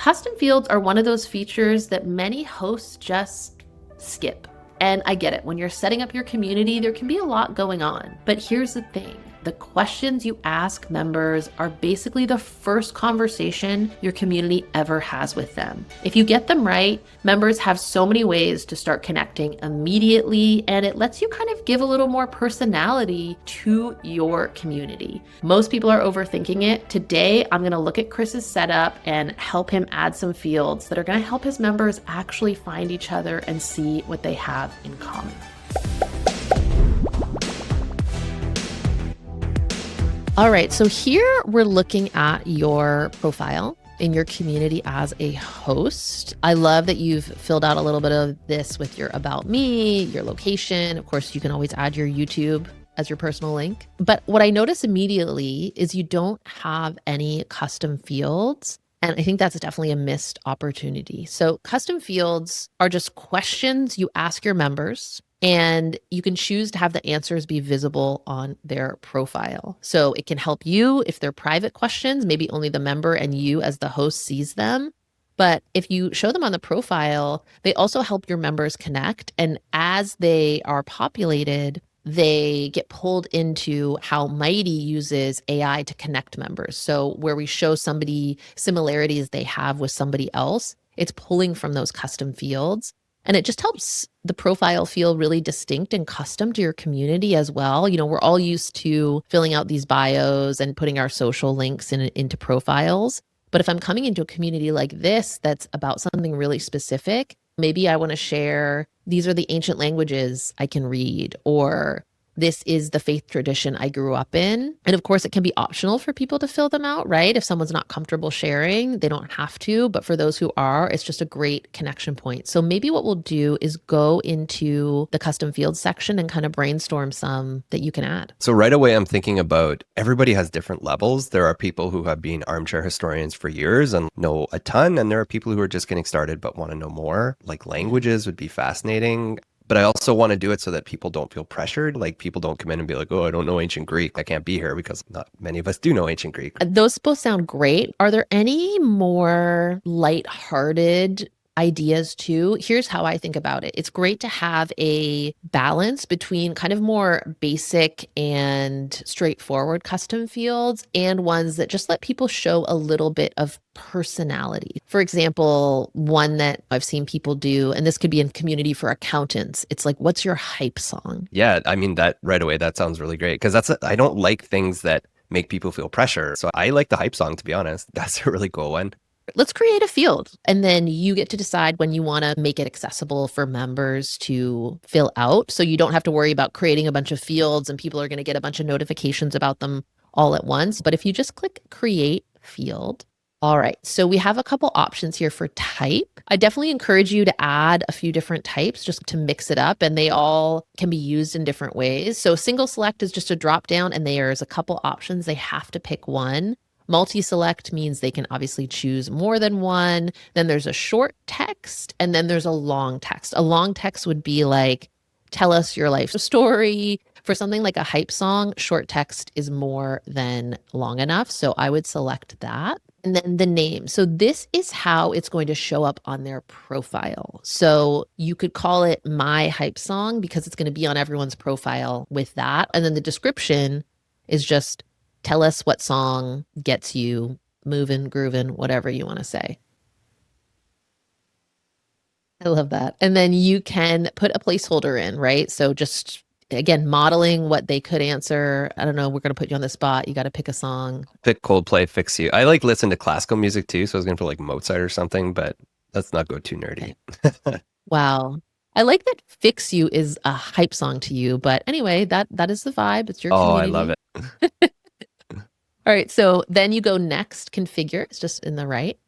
Custom fields are one of those features that many hosts just skip. And I get it. When you're setting up your community, there can be a lot going on. But here's the thing. The questions you ask members are basically the first conversation your community ever has with them. If you get them right, members have so many ways to start connecting immediately, and it lets you kind of give a little more personality to your community. Most people are overthinking it. Today, I'm going to look at Chris's setup and help him add some fields that are going to help his members actually find each other and see what they have in common. All right, so here we're looking at your profile in your community as a host. I love that you've filled out a little bit of this with your about me, your location. Of course, you can always add your YouTube as your personal link. But what I notice immediately is you don't have any custom fields. And I think that's definitely a missed opportunity. So custom fields are just questions you ask your members, and you can choose to have the answers be visible on their profile. So it can help you if they're private questions, maybe only the member and you as the host sees them. But if you show them on the profile, they also help your members connect. And as they are populated, they get pulled into how Mighty uses AI to connect members. So where we show somebody similarities they have with somebody else, it's pulling from those custom fields. And it just helps the profile feel really distinct and custom to your community as well. You know, we're all used to filling out these bios and putting our social links into profiles. But if I'm coming into a community like this that's about something really specific, maybe I want to share, these are the ancient languages I can read, or this is the faith tradition I grew up in. And of course, it can be optional for people to fill them out, right? If someone's not comfortable sharing, they don't have to. But for those who are, it's just a great connection point. So maybe what we'll do is go into the custom fields section and kind of brainstorm some that you can add. So right away, I'm thinking about everybody has different levels. There are people who have been armchair historians for years and know a ton. And there are people who are just getting started but want to know more. Like languages would be fascinating. But I also want to do it so that people don't feel pressured. Like people don't come in and be like, oh, I don't know ancient Greek. I can't be here, because not many of us do know ancient Greek. Those both sound great. Are there any more lighthearted ideas too? Here's how I think about it. It's great to have a balance between kind of more basic and straightforward custom fields and ones that just let people show a little bit of personality. For example, one that I've seen people do, and this could be in community for accountants, it's like, what's your hype song? Yeah, I mean, that right away, that sounds really great, because I don't like things that make people feel pressure. So I like the hype song, to be honest. That's a really cool one. Let's create a field, and then you get to decide when you want to make it accessible for members to fill out. So you don't have to worry about creating a bunch of fields and people are going to get a bunch of notifications about them all at once. But if you just click create field. All right, so we have a couple options here for type. I definitely encourage you to add a few different types just to mix it up, and they all can be used in different ways. So single select is just a drop down, and there's a couple options. They have to pick one. Multi-select means they can obviously choose more than one. Then there's a short text, and then there's a long text. A long text would be like, tell us your life story. For something like a hype song, short text is more than long enough. So I would select that. And then the name. So this is how it's going to show up on their profile. So you could call it my hype song because it's going to be on everyone's profile with that. And then the description is just tell us what song gets you moving, grooving, whatever you want to say. I love that. And then you can put a placeholder in, right? So just, again, modeling what they could answer. I don't know, we're going to put you on the spot. You got to pick a song. Pick Coldplay, Fix You. I like listen to classical music too, so I was going to put like Mozart or something, but let's not go too nerdy. Okay. Wow. I like that Fix You is a hype song to you, but anyway, that is the vibe. It's your community. I love it. All right, so then you go next, configure. It's just in the right.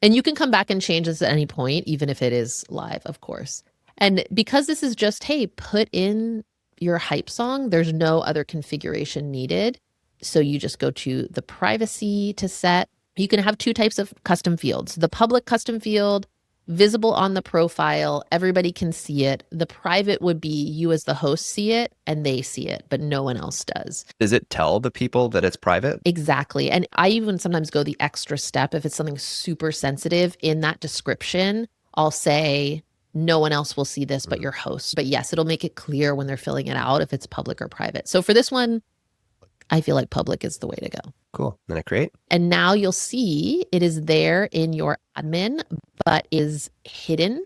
And you can come back and change this at any point, even if it is live, of course. And because this is just, hey, put in your hype song, there's no other configuration needed. So you just go to the privacy to set. You can have two types of custom fields. The public custom field, visible on the profile. Everybody can see it. The private would be you as the host see it and they see it, but no one else does. Does it tell the people that it's private? Exactly. And I even sometimes go the extra step. If it's something super sensitive in that description, I'll say, no one else will see this but your host. But yes, it'll make it clear when they're filling it out if it's public or private. So for this one, I feel like public is the way to go. Cool. Then I create. And now you'll see it is there in your admin, but is hidden.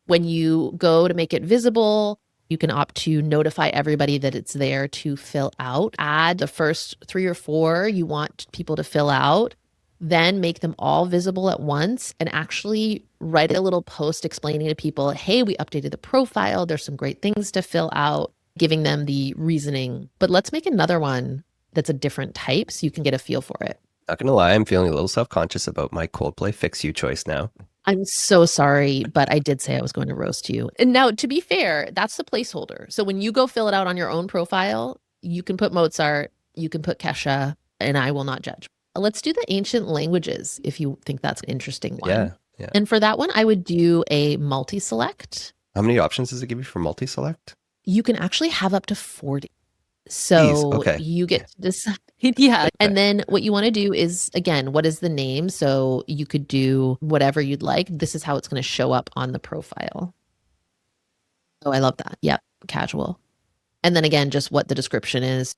When you go to make it visible, you can opt to notify everybody that it's there to fill out. Add the first 3 or 4 you want people to fill out, then make them all visible at once and actually write a little post explaining to people, hey, we updated the profile. There's some great things to fill out, giving them the reasoning. But let's make another one that's a different type so you can get a feel for it. Not gonna lie, I'm feeling a little self-conscious about my Coldplay Fix You choice now. I'm so sorry, but I did say I was going to roast you. And now, to be fair, that's the placeholder. So when you go fill it out on your own profile, you can put Mozart, you can put Kesha, and I will not judge. Let's do the ancient languages if you think that's an interesting one. Yeah. And for that one, I would do a multi-select. How many options does it give you for multi-select? You can actually have up to 40. So okay. You get to decide. Yeah. Okay. And then what you want to do is, again, what is the name? So you could do whatever you'd like. This is how it's going to show up on the profile. Oh, I love that. Yep. Casual. And then again, just what the description is.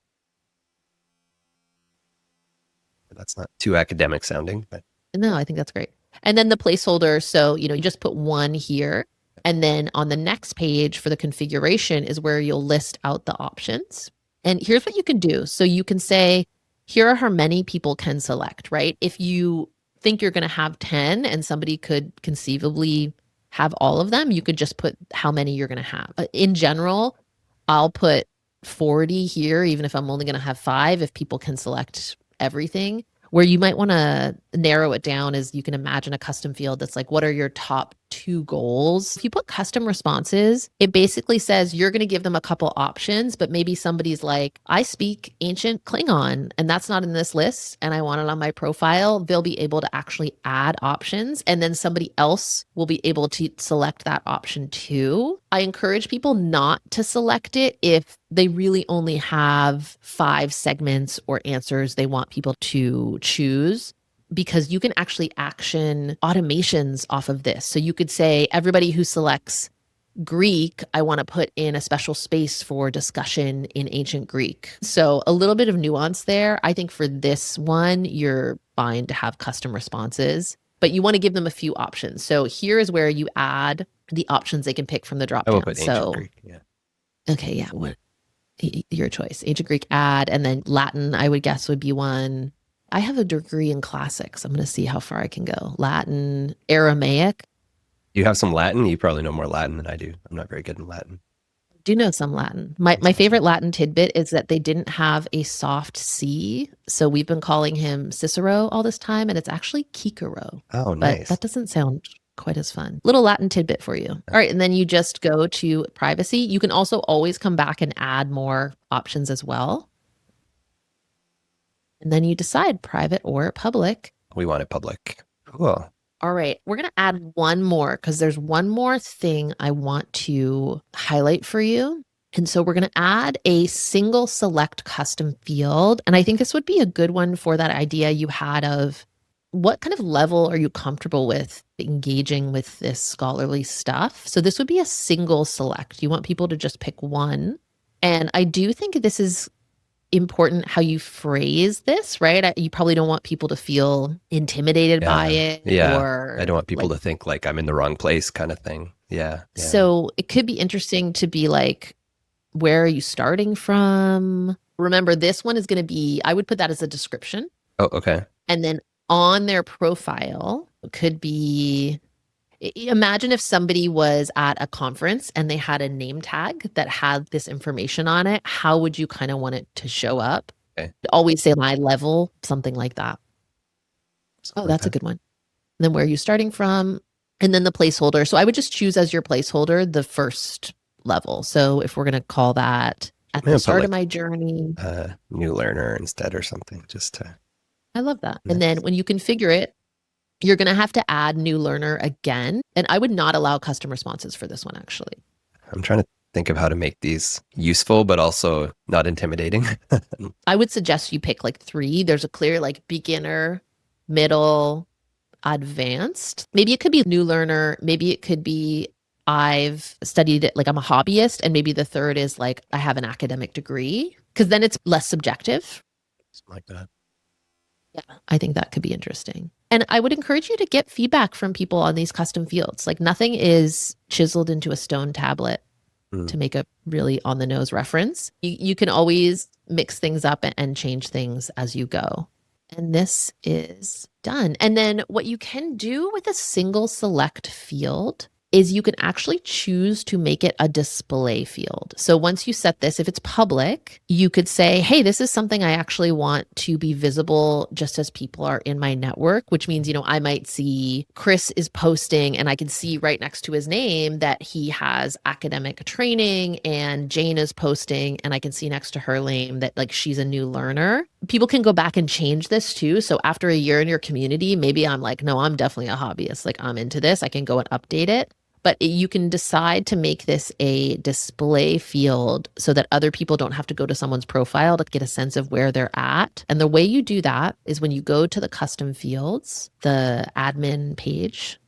That's not too academic sounding, but no, I think that's great. And then the placeholder. So, you just put 1 here. And then on the next page for the configuration is where you'll list out the options. And here's what you can do. So you can say, here are how many people can select, right? If you think you're going to have 10 and somebody could conceivably have all of them, you could just put how many you're going to have. In general, I'll put 40 here, even if I'm only going to have 5, if people can select everything. Where you might want to narrow it down is you can imagine a custom field that's like, what are your top 2 goals? If you put custom responses, it basically says you're going to give them a couple options, but maybe somebody's like, I speak ancient Klingon and that's not in this list and I want it on my profile. They'll be able to actually add options and then somebody else will be able to select that option too. I encourage people not to select it if they really only have 5 segments or answers they want people to choose, because you can actually action automations off of this. So you could say, everybody who selects Greek, I want to put in a special space for discussion in ancient Greek. So a little bit of nuance there. I think for this one, you're fine to have custom responses, but you want to give them a few options. So here is where you add the options they can pick from the drop down. I will put ancient Greek, yeah. Okay, yeah. Your choice. Ancient Greek add, and then Latin, I would guess, would be one. I have a degree in classics. I'm going to see how far I can go. Latin, Aramaic. You have some Latin? You probably know more Latin than I do. I'm not very good in Latin. I do know some Latin. My favorite Latin tidbit is that they didn't have a soft C. So we've been calling him Cicero all this time, and it's actually Cicero. Oh, nice. But that doesn't sound quite as fun. Little Latin tidbit for you. All right. And then you just go to privacy. You can also always come back and add more options as well. And then you decide private or public. We want it public. Cool. All right. We're going to add one more because there's one more thing I want to highlight for you. And so we're going to add a single select custom field. And I think this would be a good one for that idea you had of what kind of level are you comfortable with engaging with this scholarly stuff? So this would be a single select. You want people to just pick one. And I do think this is important how you phrase this, right? You probably don't want people to feel intimidated by it. Yeah. Or I don't want people to think like I'm in the wrong place kind of thing. Yeah. So it could be interesting to be like, where are you starting from? Remember, this one is going to be, I would put that as a description. Oh, okay. And then on their profile could be, imagine if somebody was at a conference and they had a name tag that had this information on it. How would you kind of want it to show up? Okay. Always say my level, something like that. Something that's a good one. And then where are you starting from? And then the placeholder. So I would just choose as your placeholder the first level. So if we're going to call that at the start of my journey. New learner instead or something, just to. I love that. Nice. And then when you configure it, You're going to have to add new learner again. And I would not allow custom responses for this one, actually. I'm trying to think of how to make these useful, but also not intimidating. I would suggest you pick like 3. There's a clear like beginner, middle, advanced. Maybe it could be new learner. Maybe it could be I've studied it, like I'm a hobbyist. And maybe the third is like I have an academic degree, because then it's less subjective. Something like that. Yeah, I think that could be interesting. And I would encourage you to get feedback from people on these custom fields. Like nothing is chiseled into a stone tablet to make a really on the nose reference. You can always mix things up and change things as you go. And this is done. And then what you can do with a single select field is you can actually choose to make it a display field. So once you set this, if it's public, you could say, hey, this is something I actually want to be visible just as people are in my network, which means, I might see Chris is posting and I can see right next to his name that he has academic training, and Jane is posting and I can see next to her name that like she's a new learner. People can go back and change this too. So after a year in your community, maybe I'm like, no, I'm definitely a hobbyist. Like I'm into this. I can go and update it. But you can decide to make this a display field so that other people don't have to go to someone's profile to get a sense of where they're at. And the way you do that is when you go to the custom fields, the admin page,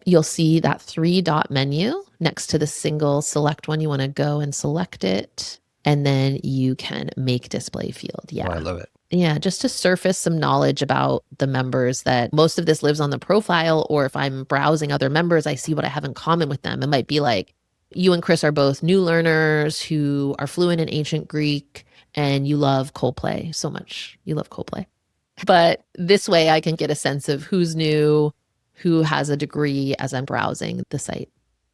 you'll see that 3-dot menu next to the single select one. You want to go and select it, and then you can make display field. Yeah. Oh, I love it. Yeah, just to surface some knowledge about the members, that most of this lives on the profile, or if I'm browsing other members, I see what I have in common with them. It might be like you and Chris are both new learners who are fluent in ancient Greek, and you love Coldplay so much. You love Coldplay. But this way I can get a sense of who's new, who has a degree as I'm browsing the site.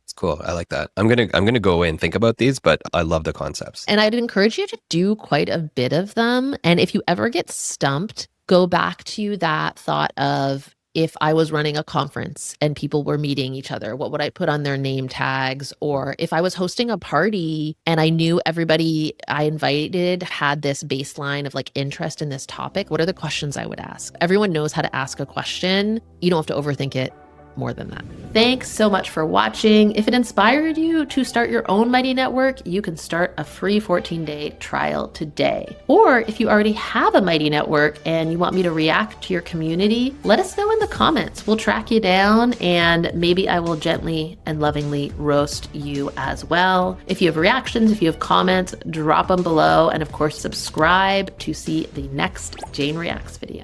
It's cool. I like that. I'm gonna go away and think about these, but I love the concepts. And I'd encourage you to do quite a bit of them. And if you ever get stumped, go back to that thought of, if I was running a conference and people were meeting each other, what would I put on their name tags? Or if I was hosting a party and I knew everybody I invited had this baseline of like interest in this topic, what are the questions I would ask? Everyone knows how to ask a question. You don't have to overthink it more than that. Thanks so much for watching. If it inspired you to start your own Mighty Network, you can start a free 14-day trial today. Or if you already have a Mighty Network and you want me to react to your community, let us know in the comments. We'll track you down and maybe I will gently and lovingly roast you as well. If you have reactions, if you have comments, drop them below. And of course, subscribe to see the next Jane Reacts video.